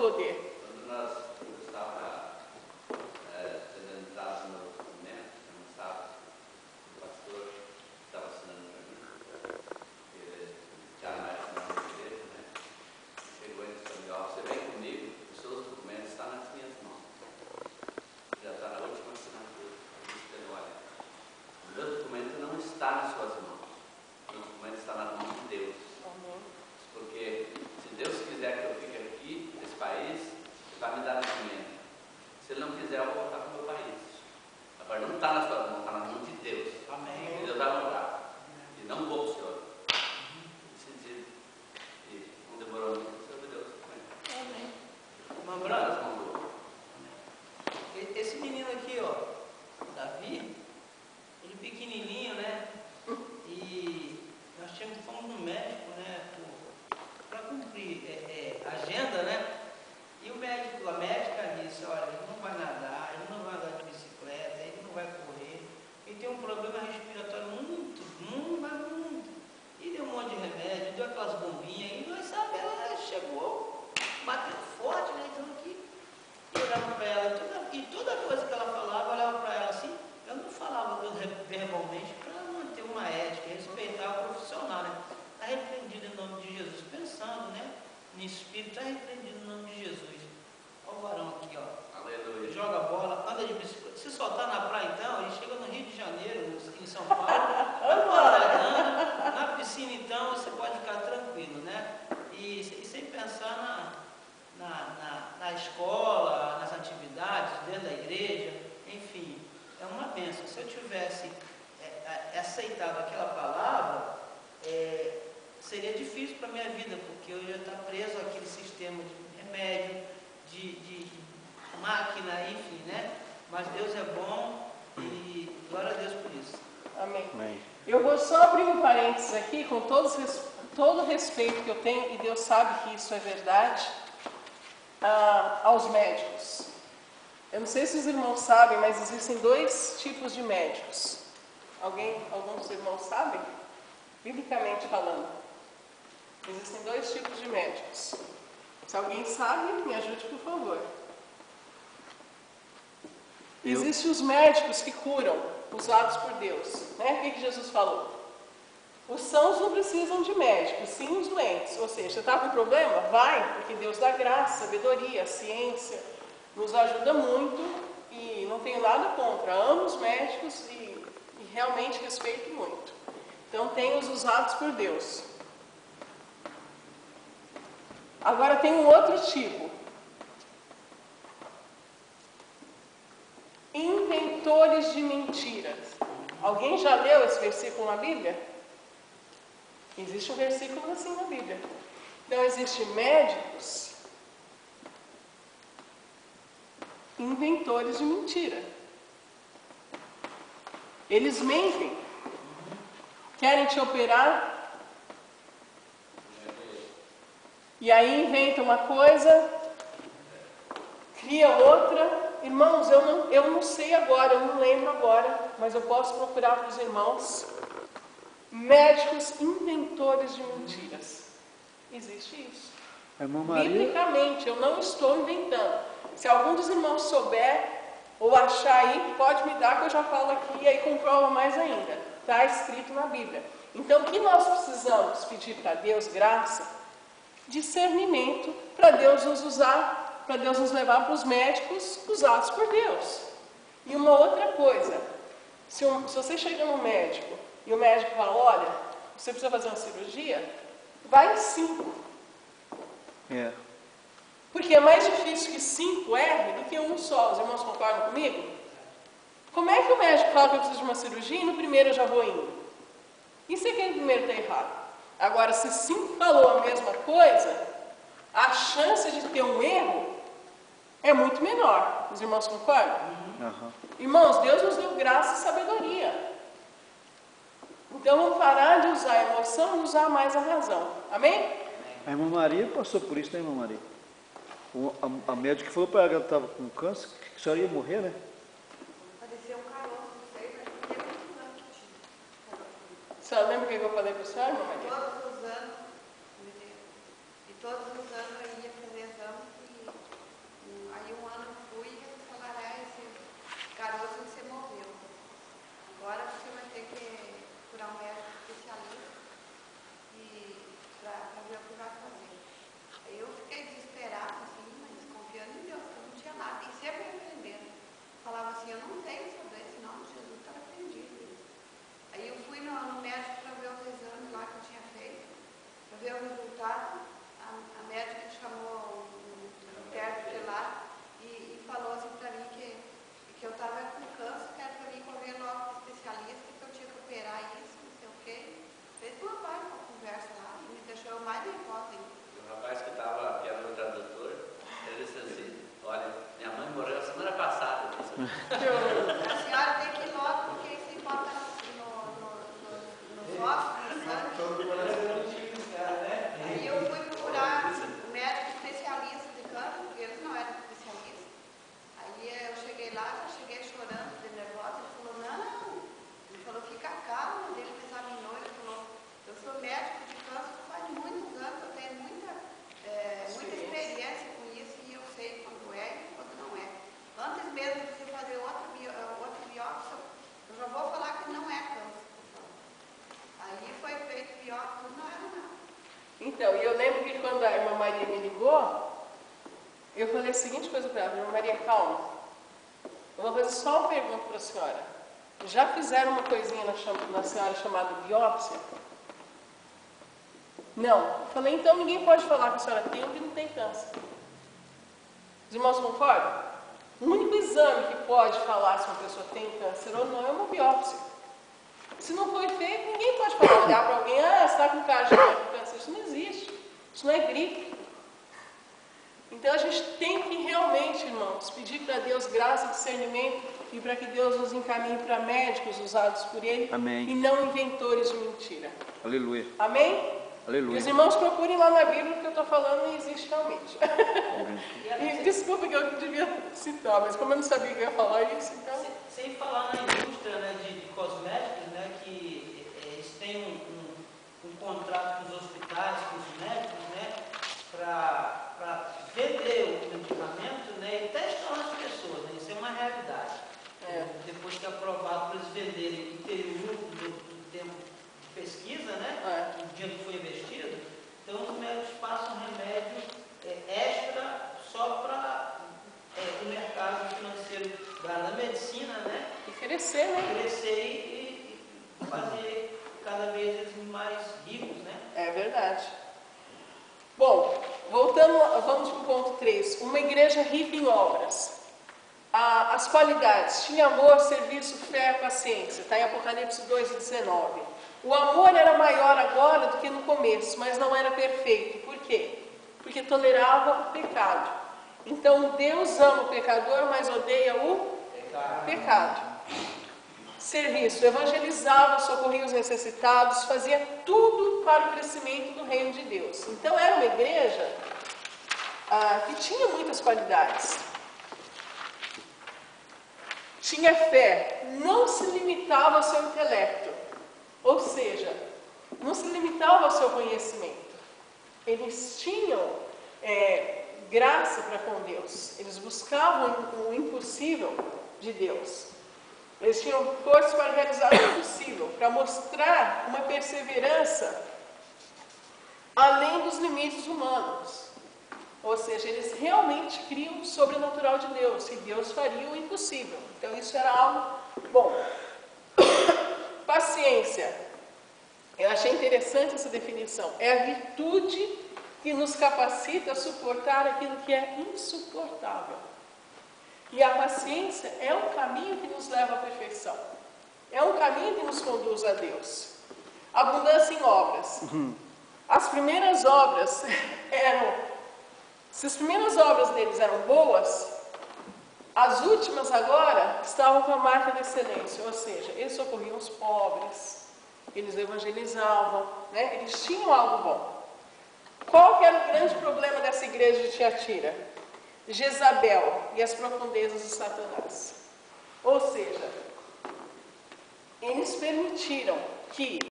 poder. Quando eu estava sendo entrado no documento, eu não estava, o pastor estava assinando para mim, ele já não era assinando na igreja, né? Chegou e disse: ó, você vem comigo, os seus documentos estão nas minhas mãos. Já está na última assinatura. Eu disse para ele: olha, o meu documento não está nas suas mãos, o meu documento está nas mãos de Deus. Porque se Deus quiser que eu fique aqui, nesse país, Ele vai me dar documento. Se Ele não quiser, eu vou voltar para o meu país. Agora não está nas suas mãos, está nas mãos de Deus. Amém. E Deus vai honrar. E não vou para o Senhor. Decidido. E não demorou muito, o Senhor me deu o documento. Amém. Lembrando, esse menino aqui, ó, Davi, ele pequenininho, né? E nós fomos no médico, né? Para cumprir agenda, né? E o médico, a médica disse: olha, ele não vai nadar, ele não vai andar de bicicleta, ele não vai correr, ele tem um problema respiratório muito, e deu um monte de remédio, deu aquelas bombinhas, e nós sabemos, ela chegou batendo forte, né? Dizendo que eu olhava para ela, e toda coisa que ela falava, eu olhava para ela assim, eu não falava verbalmente para manter uma ética, respeitar o profissional, né? Está repreendido em nome de Jesus, pensando, né? No espírito, está repreendido em nome de Jesus. Olha o varão aqui, ó. Aleluia. Joga bola, anda de bicicleta. Se soltar na praia, então, ele chega no Rio de Janeiro, em São Paulo, na piscina, então, você pode ficar tranquilo, né? E sem pensar na escola, nas atividades, dentro da igreja, enfim, é uma bênção. Se eu tivesse aceitado aquela palavra, seria difícil para a minha vida, porque eu ia estar preso àquele sistema de remédio, de máquina, enfim, né? Mas Deus é bom e glória a Deus por isso. Amém. Amém. Eu vou só abrir um parênteses aqui, com todo o respeito que eu tenho, e Deus sabe que isso é verdade, aos médicos. Eu não sei se os irmãos sabem, mas existem 2 tipos de médicos. Alguns irmãos sabem? Biblicamente falando. Existem 2 tipos de médicos. Se alguém sabe, me ajude, por favor. Existem os médicos que curam, usados por Deus. Né? O que Jesus falou? Os sãos não precisam de médicos, sim os doentes. Ou seja, você está com problema? Vai, porque Deus dá graça, sabedoria, ciência, nos ajuda muito e não tenho nada contra. Amo os médicos e realmente respeito muito. Então, tem os usados por Deus. Agora tem um outro tipo. Inventores de mentiras. Alguém já leu esse versículo na Bíblia? Existe um versículo assim na Bíblia. Então, existem médicos inventores de mentira. Eles mentem. Querem te operar? E aí inventa uma coisa, cria outra. Irmãos, eu não sei agora, eu não lembro agora, mas eu posso procurar para os irmãos. Médicos inventores de mentiras. Existe isso. Irmã Maria... Biblicamente, eu não estou inventando. Se algum dos irmãos souber ou achar aí, pode me dar que eu já falo aqui e aí comprova mais ainda. Está escrito na Bíblia. Então, o que nós precisamos pedir para Deus? Graça, discernimento, para Deus nos usar, para Deus nos levar para os médicos usados por Deus. E uma outra coisa, se você chega no médico e o médico fala: olha, você precisa fazer uma cirurgia, vai em 5. Porque é mais difícil que 5 errem do que um só. Os irmãos concordam comigo? Como é que o médico fala que eu preciso de uma cirurgia e no primeiro eu já vou indo? Isso é que no primeiro está errado. Agora, se 5 falou a mesma coisa, a chance de ter um erro é muito menor. Os irmãos concordam? Uhum. Irmãos, Deus nos deu graça e sabedoria. Então vamos parar de usar a emoção e usar mais a razão. Amém? A irmã Maria passou por isso, né, irmã Maria? A médica falou para ela que ela estava com câncer, que a senhora ia morrer, né? Parecia um caroço, não sei, mas não tinha muito ano que tinha. A senhora lembra o que eu falei para a senhora, irmã Maria? Todos os anos eu ia fazer exame A senhora tem que ir logo, porque isso importa nos ossos, no sangue. Aí eu fui procurar um médico especialista de câncer, porque eles não eram especialistas. Aí eu cheguei lá, já cheguei chorando, de nervosa. Ele falou, não. Ele falou, fica calma. Ele me examinou, ele falou, eu sou médico de câncer faz muitos anos, eu tenho muita experiência com isso e eu sei quando é e quando não é. Antes mesmo de você fazer outra biópsia, eu já vou falar que não é câncer. Aí foi feito biópsia, não era nada. Então, e eu lembro que quando a irmã Maria me ligou, eu falei a seguinte coisa para ela: irmã Maria, calma. Eu vou fazer só uma pergunta para a senhora. Já fizeram uma coisinha na senhora chamada biópsia? Não. Eu falei, então ninguém pode falar que a senhora tem ou que não tem câncer. Os irmãos concordam? O único exame que pode falar se uma pessoa tem câncer ou não é uma biópsia. Se não foi feito, ninguém pode falar, olhar para alguém, você está com cara de câncer. Isso não existe. Isso não é gripe. Então a gente tem que realmente, irmãos, pedir para Deus graça e discernimento e para que Deus nos encaminhe para médicos usados por Ele. Amém. E não inventores de mentira. Aleluia. Amém? Aleluia. E os irmãos procurem lá na Bíblia o que eu estou falando e existe realmente. E desculpa que eu devia citar, mas como eu não sabia que eu ia falar isso, então... Sem falar na indústria, né, de cosméticos, né, que eles têm um contrato com os hospitais, com os médicos, né, para vender o medicamento, né, e testar nas pessoas, né, isso é uma realidade. Depois que é aprovado para eles venderem em período do tempo de pesquisa, né, o dinheiro que foi investido, então os médicos passam remédio extra só para o mercado financeiro da medicina, né? E crescer, né? Crescer e fazer cada vez eles mais ricos, né? É verdade. Bom, voltando, vamos para o ponto 3. Uma igreja rica em obras. As qualidades: tinha amor, serviço, fé, paciência. Está em Apocalipse 2:19. O amor era maior agora do que no começo, mas não era perfeito. Por quê? Porque tolerava o pecado. Então Deus ama o pecador, mas odeia o pecado. Serviço: evangelizava, socorria os necessitados, fazia tudo para o crescimento do reino de Deus. Então era uma igreja que tinha muitas qualidades. Tinha fé, não se limitava ao seu intelecto, ou seja, não se limitava ao seu conhecimento. Eles tinham graça para com Deus, eles buscavam o impossível de Deus. Eles tinham força para realizar o impossível, para mostrar uma perseverança além dos limites humanos. Ou seja, eles realmente criam no sobrenatural de Deus, e Deus faria o impossível. Então isso era algo bom. Paciência. Eu achei interessante essa definição. É a virtude que nos capacita a suportar aquilo que é insuportável. E a paciência é um caminho que nos leva à perfeição. É um caminho que nos conduz a Deus. Abundância em obras. As primeiras obras se as primeiras obras deles eram boas, as últimas agora estavam com a marca da excelência. Ou seja, eles socorriam os pobres, eles evangelizavam, né? Eles tinham algo bom. Qual que era o grande problema dessa igreja de Tiatira? Jezabel e as profundezas de Satanás. Ou seja, eles permitiram que